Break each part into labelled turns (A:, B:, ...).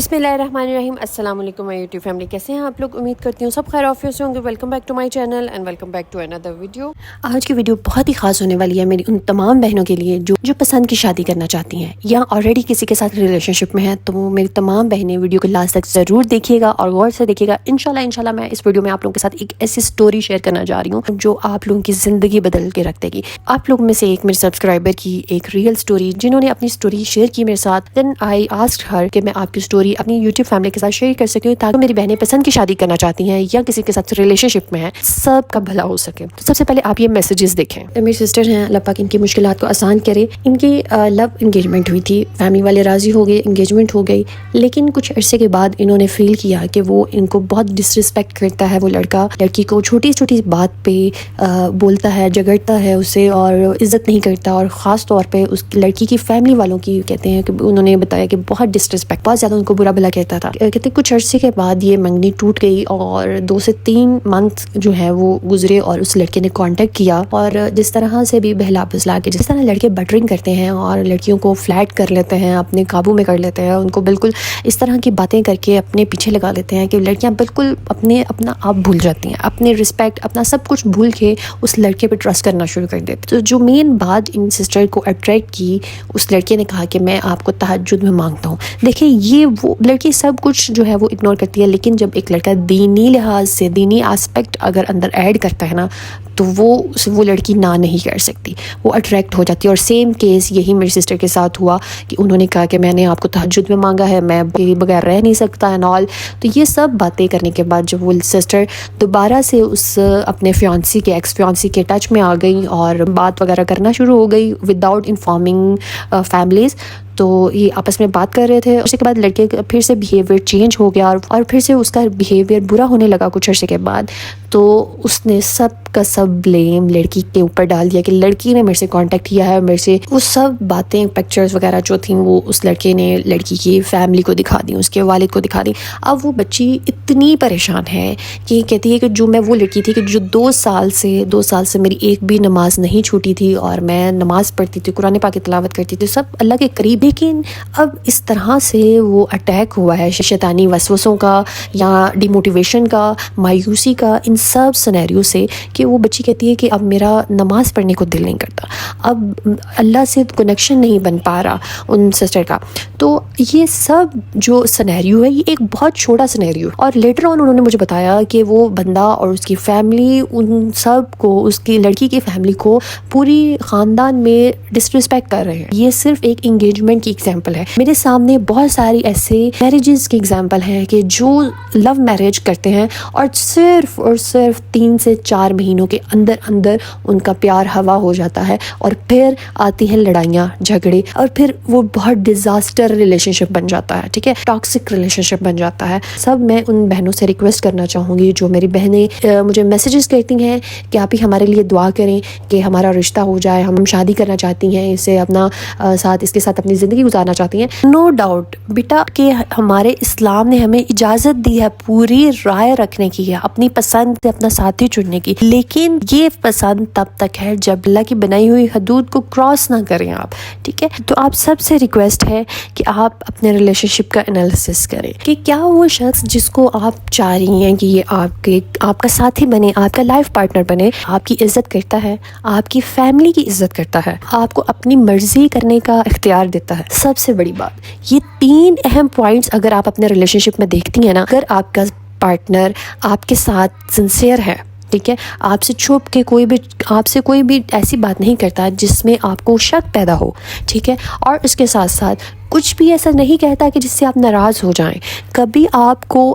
A: بسم اللہ الرحمن الرحیم۔ السلام علیکم مائی یوٹیوب فیملی، کیسے ہیں آپ لوگ؟ امید کرتی ہوں سب خیر عافیت سے ہوں گے۔ Welcome back to my channel and welcome back to another video. آج کی ویڈیو بہت ہی خاص ہونے والی ہے میری ان تمام بہنوں کے لیے جو پسند کی شادی کرنا چاہتی ہیں یا آلریڈی کسی کے ساتھ ریلیشن شپ میں ہیں۔ تو میری تمام بہنیں ویڈیو کو لاسٹ تک ضرور دیکھیے گا اور غور سے دیکھیے گا۔ انشاءاللہ میں اس ویڈیو میں آپ لوگوں کے ساتھ ایک ایسی سٹوری شیئر کرنا جا رہی ہوں جو آپ لوگوں کی زندگی بدل کے رکھ دے گی۔ آپ لوگ میں سے ایک میرے سبسکرائبر کی ایک ریئل سٹوری جنہوں نے اپنی سٹوری شیئر کی میرے ساتھ، دین آئی آسکڈ ہر کہ میں آپ کی سٹوری اپنی یوٹیوب فیملی کے ساتھ شیئر کر سکوں تاکہ میری بہنیں پسند کی شادی کرنا چاہتی ہیں یا کسی کے ساتھ ریلیشن شپ میں ہیں، سب کا بھلا ہو سکے۔ تو سب سے پہلے آپ یہ میسیجز دیکھیں۔ میری سسٹر ہیں، اللہ پاک ان کی مشکلات کو آسان کرے۔ ان کی لو انگیجمنٹ ہوئی تھی، فیملی والے راضی ہو گئے، انگیجمنٹ ہو گئی، لیکن کچھ عرصے کے بعد انہوں نے فیل کیا کہ وہ ان کو بہت ڈسرسپیکٹ کرتا ہے۔ وہ لڑکا لڑکی کو چھوٹی چھوٹی بات پہ بولتا ہے، جھگڑتا ہے اسے اور عزت نہیں کرتا، اور خاص طور پہ اس لڑکی کی فیملی والوں کی کہتے ہیں کہ انہوں نے بتایا کہ بہت ڈسرسپیکٹ، بہت زیادہ ان کو برا بھلا کہتا تھا۔ کہتے کچھ عرصے کے بعد یہ منگنی ٹوٹ گئی اور 2 سے 3 منتھ جو ہے وہ گزرے اور اس لڑکے نے کانٹیکٹ کیا، اور جس طرح سے بھی بہلا بسلا کے جس طرح لڑکے بٹرنگ کرتے ہیں اور لڑکیوں کو فلیٹ کر لیتے ہیں، اپنے قابو میں کر لیتے ہیں، ان کو بالکل اس طرح کی باتیں کر کے اپنے پیچھے لگا لیتے ہیں کہ لڑکیاں بالکل اپنا آپ بھول جاتی ہیں، اپنے رسپیکٹ اپنا سب کچھ بھول کے اس لڑکے پہ ٹرسٹ کرنا شروع کر دیتے۔ تو جو مین بات ان سسٹر کو اٹریکٹ کی، اس لڑکے نے کہا کہ میں آپ کو تہجد میں مانگتا ہوں۔ دیکھیں یہ وہ لڑکی سب کچھ جو ہے وہ اگنور کرتی ہے، لیکن جب ایک لڑکا دینی لحاظ سے دینی آسپیکٹ اگر اندر ایڈ کرتا ہے نا تو وہ لڑکی نہ نہیں کر سکتی، وہ اٹریکٹ ہو جاتی ہے۔ اور سیم کیس یہی میری سسٹر کے ساتھ ہوا کہ انہوں نے کہا کہ میں نے آپ کو تہجد میں مانگا ہے، میں بغیر رہ نہیں سکتا اینڈ آل۔ تو یہ سب باتیں کرنے کے بعد جب وہ سسٹر دوبارہ سے اس اپنے فیانسی کے ایکس فیانسی کے ٹچ میں آ گئی اور بات وغیرہ کرنا شروع ہو گئی وداؤٹ انفارمنگ فیملیز، تو یہ آپس میں بات کر رہے تھے۔ اس کے بعد لڑکے کا پھر سے بیہیویئر چینج ہو گیا اور پھر سے اس کا بیہیویئر برا ہونے لگا کچھ عرصے کے بعد۔ تو اس نے سب کا سب بلیم لڑکی کے اوپر ڈال دیا کہ لڑکی نے میرے سے کانٹیکٹ کیا ہے، میرے سے وہ سب باتیں پکچرز وغیرہ جو تھیں وہ اس لڑکے نے لڑکی کی فیملی کو دکھا دی، اس کے والد کو دکھا دی۔ اب وہ بچی اتنی پریشان ہے کہ کہتی ہے کہ جو میں وہ لڑکی تھی کہ جو 2 سال سے میری ایک بھی نماز نہیں چھوٹی تھی اور میں نماز پڑھتی تھی، قرآن پاک کی تلاوت کرتی تھی، سب اللہ کے قریب، لیکن اب اس طرح سے وہ اٹیک ہوا ہے شیطانی وسوسوں کا یا ڈی موٹیویشن کا، مایوسی کا، ان سب سینیریو سے کہ وہ بچی کہتی ہے کہ اب میرا نماز پڑھنے کو دل نہیں کرتا، اب اللہ سے کنیکشن نہیں بن پا رہا ان سسٹر کا۔ تو یہ سب جو سینیریو ہے یہ ایک بہت چھوٹا سینیریو، اور لیٹر آن انہوں نے مجھے بتایا کہ وہ بندہ اور اس کی فیملی ان سب کو، اس کی لڑکی کی فیملی کو پوری خاندان میں ڈسرسپیکٹ کر رہے ہیں۔ یہ صرف ایک انگیجمنٹ کی ایگزامپل ہے، میرے سامنے بہت ساری ایسے میرجز کی ایگزامپل ہیں کہ جو لو میرج کرتے ہیں اور صرف 3 سے 4 مہینوں کے اندر ان کا پیار ہوا ہو جاتا ہے، اور پھر آتی ہیں لڑائیاں جھگڑے، اور پھر وہ بہت ڈیزاسٹر ریلیشن شپ بن جاتا ہے، ٹھیک ہے، ٹاکسک ریلیشن شپ بن جاتا ہے۔ سب میں ان بہنوں سے ریکویسٹ کرنا چاہوں گی جو میری بہنیں مجھے میسیجز کرتی ہیں کہ آپ ہی ہمارے لیے دعا کریں کہ ہمارا رشتہ ہو جائے، ہم شادی کرنا چاہتی ہیں، اسے اپنا اس کے ساتھ اپنی زندگی گزارنا چاہتی ہیں۔ نو ڈاؤٹ بیٹا کہ ہمارے اسلام نے ہمیں اجازت دی ہے پوری رائے رکھنے کی ہے، اپنی پسند سے اپنا ساتھی چننے کی، لیکن یہ پسند تب تک ہے جب اللہ کی بنائی ہوئی حدود کو کراس نہ کریں آپ، ٹھیک ہے۔ تو آپ سب سے ریکویسٹ ہے کہ آپ اپنے ریلیشن شپ کا انالیسس کریں کہ کیا وہ شخص جس کو آپ چاہ رہی ہیں کہ یہ آپ کا ساتھی بنے، آپ کا لائف پارٹنر بنے، آپ کی عزت کرتا ہے، آپ کی فیملی کی عزت کرتا ہے، آپ کو اپنی مرضی کرنے کا اختیار دیتا ہے۔ سب سے بڑی بات، یہ 3 اہم پوائنٹس اگر آپ اپنے ریلیشن شپ میں دیکھتی ہیں نا، اگر آپ کا پارٹنر آپ کے ساتھ سنسیئر ہے، ٹھیک ہے، آپ سے چھپ کے آپ سے کوئی بھی ایسی بات نہیں کرتا جس میں آپ کو شک پیدا ہو، ٹھیک ہے، اور اس کے ساتھ ساتھ کچھ بھی ایسا نہیں کہتا کہ جس سے آپ ناراض ہو جائیں، کبھی آپ کو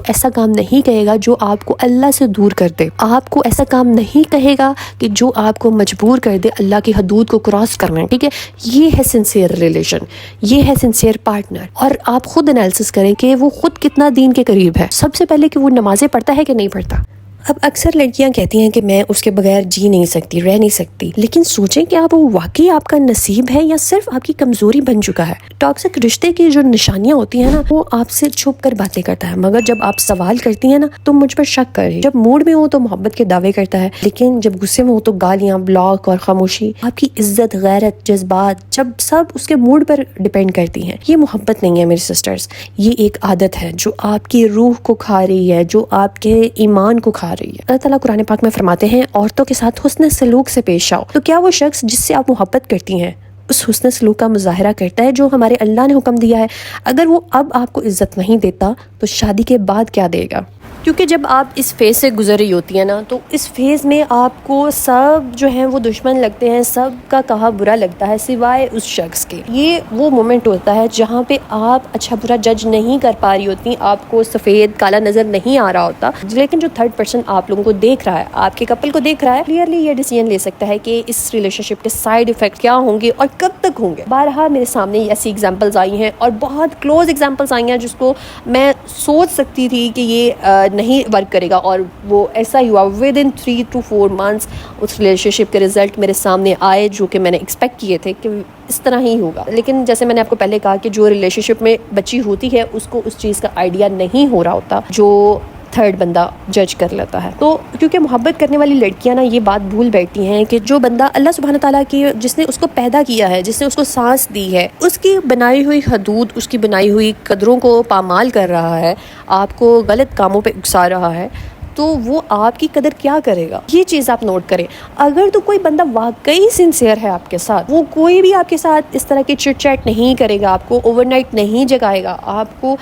A: ایسا کام نہیں کہے گا جو آپ کو اللہ سے دور کر دے، آپ کو ایسا کام نہیں کہے گا کہ جو آپ کو مجبور کر دے اللہ کی حدود کو کراس کرنا، ٹھیک ہے۔ یہ ہے سنسیئر ریلیشن، یہ ہے سنسیئر پارٹنر۔ اور آپ خود انالیسس کریں کہ وہ خود کتنا دین کے قریب ہے۔ سب سے پہلے کہ وہ نمازیں پڑھتا ہے کہ نہیں پڑھتا، اب اکثر لڑکیاں کہتی ہیں کہ میں اس کے بغیر جی نہیں سکتی، رہ نہیں سکتی، لیکن سوچیں کہ آپ وہ واقعی آپ کا نصیب ہے یا صرف آپ کی کمزوری بن چکا ہے۔ ٹاکسک رشتے کی جو نشانیاں ہوتی ہیں نا، وہ آپ سے چھپ کر باتیں کرتا ہے، مگر جب آپ سوال کرتی ہیں نا تو مجھ پر شک کرے۔ جب موڈ میں ہو تو محبت کے دعوے کرتا ہے، لیکن جب غصے میں ہو تو گالیاں، بلاک اور خاموشی۔ آپ کی عزت، غیرت، جذبات جب سب اس کے موڈ پر ڈیپینڈ کرتی ہیں۔ یہ محبت نہیں ہے میری سسٹرز، یہ ایک عادت ہے جو آپ کی روح کو کھا رہی ہے، جو آپ کے ایمان کو کھا رہی ہے۔ اللہ تعالیٰ قرآن پاک میں فرماتے ہیں عورتوں کے ساتھ حسن سلوک سے پیش آؤ۔ تو کیا وہ شخص جس سے آپ محبت کرتی ہیں اس حسن سلوک کا مظاہرہ کرتا ہے جو ہمارے اللہ نے حکم دیا ہے؟ اگر وہ اب آپ کو عزت نہیں دیتا تو شادی کے بعد کیا دے گا؟ کیونکہ جب آپ اس فیز سے گزر رہی ہوتی ہیں نا تو اس فیز میں آپ کو سب جو ہیں وہ دشمن لگتے ہیں، سب کا کہا برا لگتا ہے سوائے اس شخص کے۔ یہ وہ مومنٹ ہوتا ہے جہاں پہ آپ اچھا برا جج نہیں کر پا رہی ہوتی، آپ کو سفید کالا نظر نہیں آ رہا ہوتا، لیکن جو تھرڈ پرسن آپ لوگوں کو دیکھ رہا ہے، آپ کے کپل کو دیکھ رہا ہے، کلیئرلی یہ ڈیسیژن لے سکتا ہے کہ اس ریلیشن شپ کے سائیڈ ایفیکٹ کیا ہوں گے اور کب تک ہوں گے۔ بارہا میرے سامنے ایسی ایگزامپلز آئی ہیں اور بہت کلوز ایگزامپلز آئی ہیں جس کو میں سوچ سکتی تھی کہ یہ نہیں ورک کرے گا، اور وہ ایسا ہی ہوا۔ ود ان 3 to 4 months اس ریلیشن شپ کے رزلٹ میرے سامنے آئے جو کہ میں نے ایکسپیکٹ کیے تھے کہ اس طرح ہی ہوگا۔ لیکن جیسے میں نے آپ کو پہلے کہا کہ جو ریلیشن شپ میں بچی ہوتی ہے اس کو اس چیز کا آئیڈیا نہیں ہو رہا ہوتا جو تھرڈ بندہ جج کر لیتا ہے۔ تو کیونکہ محبت کرنے والی لڑکیاں نا یہ بات بھول بیٹھتی ہیں کہ جو بندہ اللہ سبحانہ تعالیٰ کی، جس نے اس کو پیدا کیا ہے، جس نے اس کو سانس دی ہے، اس کی بنائی ہوئی حدود، اس کی بنائی ہوئی قدروں کو پامال کر رہا ہے، آپ کو غلط کاموں پہ اکسا رہا ہے، تو وہ آپ کی قدر کیا کرے گا؟ یہ چیز آپ نوٹ کریں۔ اگر تو کوئی بندہ واقعی سنسیئر ہے آپ کے ساتھ، وہ کوئی بھی آپ کے ساتھ اس طرح کی چٹ چیٹ نہیں کرے گا، آپ کو اوور نائٹ نہیں جگائے گا، آپ کو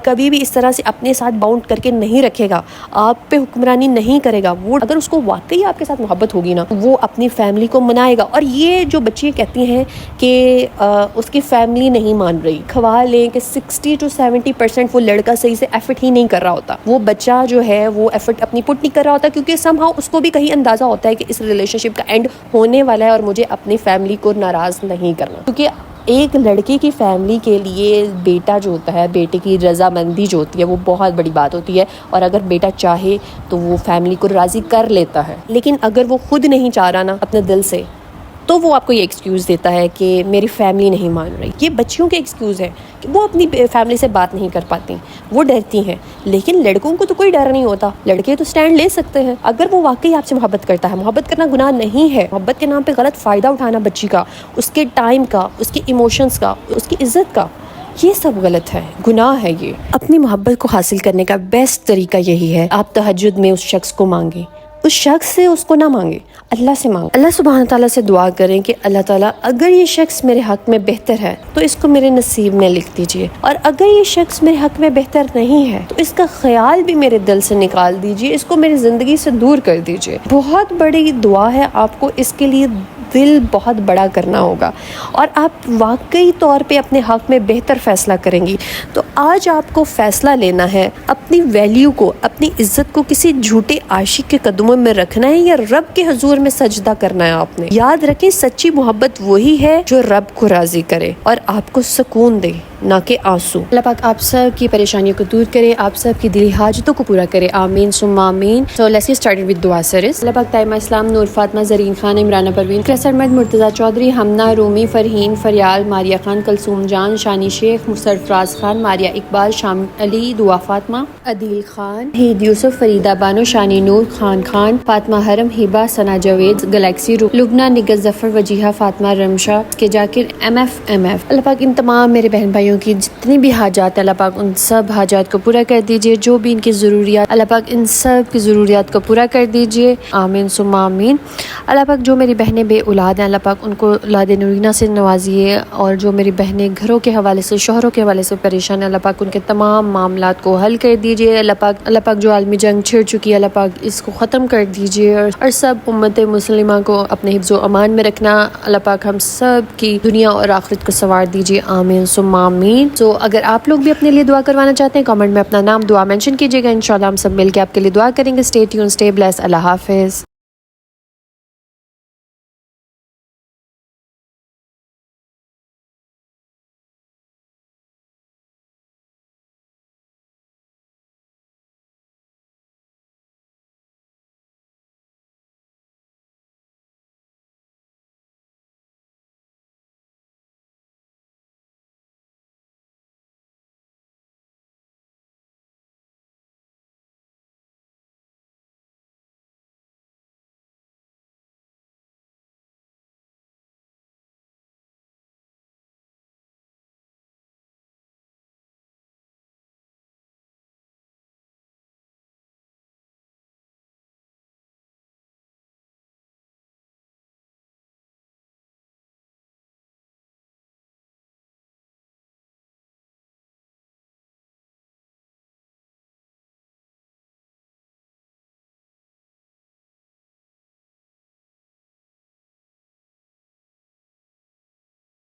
A: کبھی بھی اس طرح سے اپنے ساتھ باؤنڈ کر کے نہیں رکھے گا، آپ پہ حکمرانی نہیں کرے گا، وہ اگر اس کو واقعی آپ کے ساتھ محبت ہوگی نا، وہ اپنی فیملی کو منائے گا۔ اور یہ جو بچی کہتی ہیں کہ اس کی فیملی نہیں مان رہی، کھوا لیں کہ 60 to 70% وہ لڑکا صحیح سے ایفرٹ ہی نہیں کر رہا ہوتا، وہ بچہ جو ہے وہ اپنی پٹ نہیں کر رہا ہوتا، کیونکہ سم ہاؤ اس کو بھی کہیں اندازہ ہوتا ہے کہ اس ریلیشن شپ کا اینڈ ہونے والا ہے اور مجھے اپنی فیملی کو ناراض نہیں کرنا۔ کیونکہ ایک لڑکے کی فیملی کے لیے بیٹا جو ہوتا ہے، بیٹے کی رضامندی جو ہوتی ہے وہ بہت بڑی بات ہوتی ہے، اور اگر بیٹا چاہے تو وہ فیملی کو راضی کر لیتا ہے، لیکن اگر وہ خود نہیں چاہ رہا نا اپنے دل سے، تو وہ آپ کو یہ ایکسکیوز دیتا ہے کہ میری فیملی نہیں مان رہی۔ یہ بچیوں کے ایکسکیوز ہے کہ وہ اپنی فیملی سے بات نہیں کر پاتی، وہ ڈرتی ہیں، لیکن لڑکوں کو تو کوئی ڈر نہیں ہوتا، لڑکے تو سٹینڈ لے سکتے ہیں۔ اگر وہ واقعی آپ سے محبت کرتا ہے، محبت کرنا گناہ نہیں ہے، محبت کے نام پہ غلط فائدہ اٹھانا بچی کا، اس کے ٹائم کا، اس کے ایموشنز کا، اس کی عزت کا، یہ سب غلط ہے، گناہ ہے یہ۔ اپنی محبت کو حاصل کرنے کا بیسٹ طریقہ یہی ہے، آپ تہجد میں اس شخص کو مانگیں، اس شخص سے اس کو نہ مانگے، اللہ سے مانگے۔ اللہ سبحانہ تعالیٰ سے دعا کریں کہ اللہ تعالیٰ اگر یہ شخص میرے حق میں بہتر ہے تو اس کو میرے نصیب میں لکھ دیجئے، اور اگر یہ شخص میرے حق میں بہتر نہیں ہے تو اس کا خیال بھی میرے دل سے نکال دیجئے، اس کو میری زندگی سے دور کر دیجئے۔ بہت بڑی دعا ہے، آپ کو اس کے لیے دل بہت بڑا کرنا ہوگا، اور آپ واقعی طور پہ اپنے حق میں بہتر فیصلہ کریں گی۔ تو آج آپ کو فیصلہ لینا ہے، اپنی ویلیو کو، اپنی عزت کو کسی جھوٹے عاشق کے قدموں میں رکھنا ہے یا رب کے حضور میں سجدہ کرنا ہے آپ نے۔ یاد رکھیں سچی محبت وہی ہے جو رب کو راضی کرے اور آپ کو سکون دے، نہ کہ آنسو۔ اللہ پاک آپ سب کی پریشانیوں کو دور کرے، آپ سب کی دلی حاجتوں کو پورا کرے، آمین ثم آمین۔ So let's get started with دعا سیریز۔ اللہ پاک طیبہ اسلام، نور فاطمہ، زرین خان، عمرانہ پروین، احمد، مرتضیٰ چودھری، ہمنہ، رومی، فرحین، فریال، ماریہ خان، کلثوم جان، شانی شیخ، سرفراز خان، ماریہ اقبال، شام علی، دعا فاطمہ، عدیل خان، ہید یوسف، فریدہ بانو، شانی نور، خان، فاطمہ حرم، ہبہ، ثنا جاوید، گلیکسی، لبنہ، نگہت ظفر، وجیہہ، فاطمہ رمشا، کے جاکر، ایم ایف۔ اللہ پاک ان تمام میرے بہن بھائیوں کی جتنی بھی حاجات، اللہ پاک ان سب حاجات کو پورا کر دیجئے، جو بھی ان کی ضروریات، اللہ پاک ان سب کی ضروریات کو پورا کر دیجئے، آمین ثم آمین۔ اللہ پاک جو میری بہنیں بے اولاد ہیں، اللہ پاک ان کو اولاد نورینہ سے نوازیے، اور جو میری بہنیں گھروں کے حوالے سے، شوہروں کے حوالے سے پریشان ہیں، اللہ پاک ان کے تمام معاملات کو حل کر دیجئے۔ اللہ پاک جو عالمی جنگ چھڑ چکی ہے، اللہ پاک اس کو ختم کر دیجئے، اور سب امت مسلمہ کو اپنے حفظ و امان میں رکھنا، اللہ پاک ہم سب کی دنیا اور آخرت کو سنوار دیجئے، آمین ثم آمین۔ تو اگر آپ لوگ بھی اپنے لیے دعا کروانا چاہتے ہیں، کامنٹ میں اپنا نام، دعا مینشن کیجئے گا، انشاءاللہ ہم سب مل کے آپ کے لیے دعا کریں گے۔ اسٹے ٹیون، اسٹے بلیس، اللہ حافظ۔